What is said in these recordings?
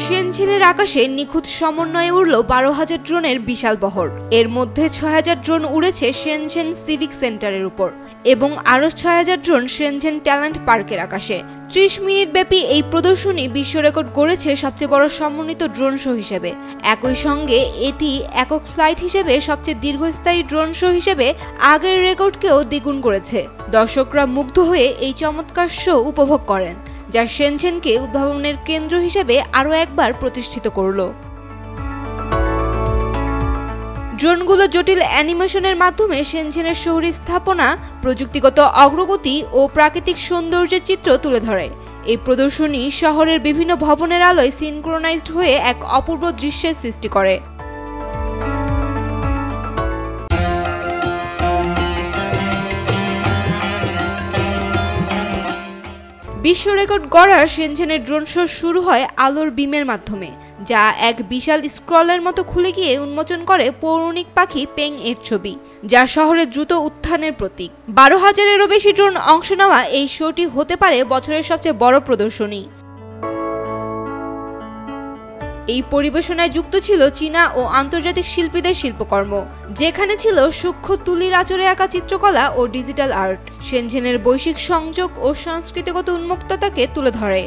শেনঝেনের আকাশে নিখুঁত সমন্বয়ে উড়ল 12,000 ড্রোনের বিশাল বহর। এর মধ্যে 6,000 ড্রোন উড়েছে শেনঝেন সিভিক সেন্টারের উপর এবং আরও 6,000 ড্রোন শেনঝেন ট্যালেন্ট পার্কের আকাশে। 30 মিনিট ব্যাপী এই প্রদর্শনী বিশ্ব রেকর্ড গড়েছে সবচেয়ে বড় সমন্বিত ড্রোন শো হিসেবে। একই সঙ্গে এটি একক ফ্লাইট হিসেবে সবচেয়ে দীর্ঘস্থায়ী ড্রোন শো হিসেবে আগের রেকর্ডকেও দ্বিগুণ করেছে। দর্শকরা মুগ্ধ হয়ে এই চমৎকার শো উপভোগ করেন, যা শেনঝেনকে উদ্ভাবনের কেন্দ্র হিসেবে আরও একবার প্রতিষ্ঠিত করল। ড্রোনগুলো জটিল অ্যানিমেশনের মাধ্যমে শেনঝেনের শহুরে স্থাপনা, প্রযুক্তিগত অগ্রগতি ও প্রাকৃতিক সৌন্দর্যের চিত্র তুলে ধরে। এই প্রদর্শনী শহরের বিভিন্ন ভবনের আলোয় সিনক্রোনাইজড হয়ে এক অপূর্ব দৃশ্যের সৃষ্টি করে। বিশ্ব রেকর্ড গড়ার শেনঝেনের ড্রোন শো শুরু হয় আলোর বিমের মাধ্যমে, যা এক বিশাল স্ক্রলের মতো খুলে গিয়ে উন্মোচন করে পৌরাণিক পাখি পেং এর ছবি, যা শহরের দ্রুত উত্থানের প্রতীক। 12,000-এরও বেশি ড্রোন অংশ নেওয়া এই শোটি হতে পারে বছরের সবচেয়ে বড় প্রদর্শনী। এই পরিবেশনায় যুক্ত ছিল চীনা ও আন্তর্জাতিক শিল্পীদের শিল্পকর্ম, যেখানে ছিল সূক্ষ্ম তুলির আঁচড়ে আঁকা চিত্রকলা ও ডিজিটাল আর্ট। শেনঝেনের বৈশ্বিক সংযোগ ও সাংস্কৃতিগত উন্মুক্ততাকে তুলে ধরে।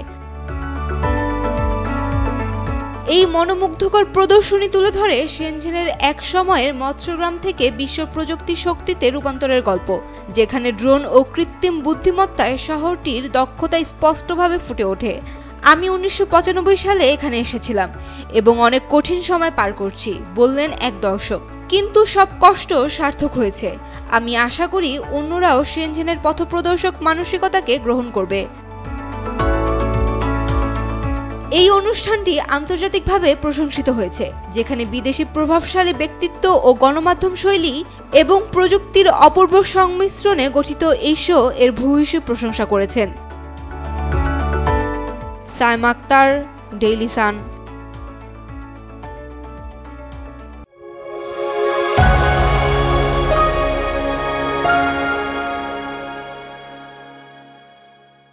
এই মনোমুগ্ধকর প্রদর্শনী তুলে ধরে শেনঝেনের এক সময়ের মৎস্যগ্রাম থেকে বিশ্ব প্রযুক্তি শক্তিতে রূপান্তরের গল্প, যেখানে ড্রোন ও কৃত্রিম বুদ্ধিমত্তায় শহরটির দক্ষতা স্পষ্টভাবে ফুটে ওঠে। আমি 1995 সালে এখানে এসেছিলাম এবং অনেক কঠিন সময় পার করছি, বললেন এক দর্শক। কিন্তু সব কষ্ট সার্থক হয়েছে। আমি আশা করি অন্যরাও শেনঝেনের পথপ্রদর্শক মানসিকতাকে গ্রহণ করবে। এই অনুষ্ঠানটি আন্তর্জাতিকভাবে প্রশংসিত হয়েছে, যেখানে বিদেশি প্রভাবশালী ব্যক্তিত্ব ও গণমাধ্যম শৈলী এবং প্রযুক্তির অপূর্ব সংমিশ্রণে গঠিত এই শো এর ভূয়সী প্রশংসা করেছেন। Saima Akter, Daily Sun.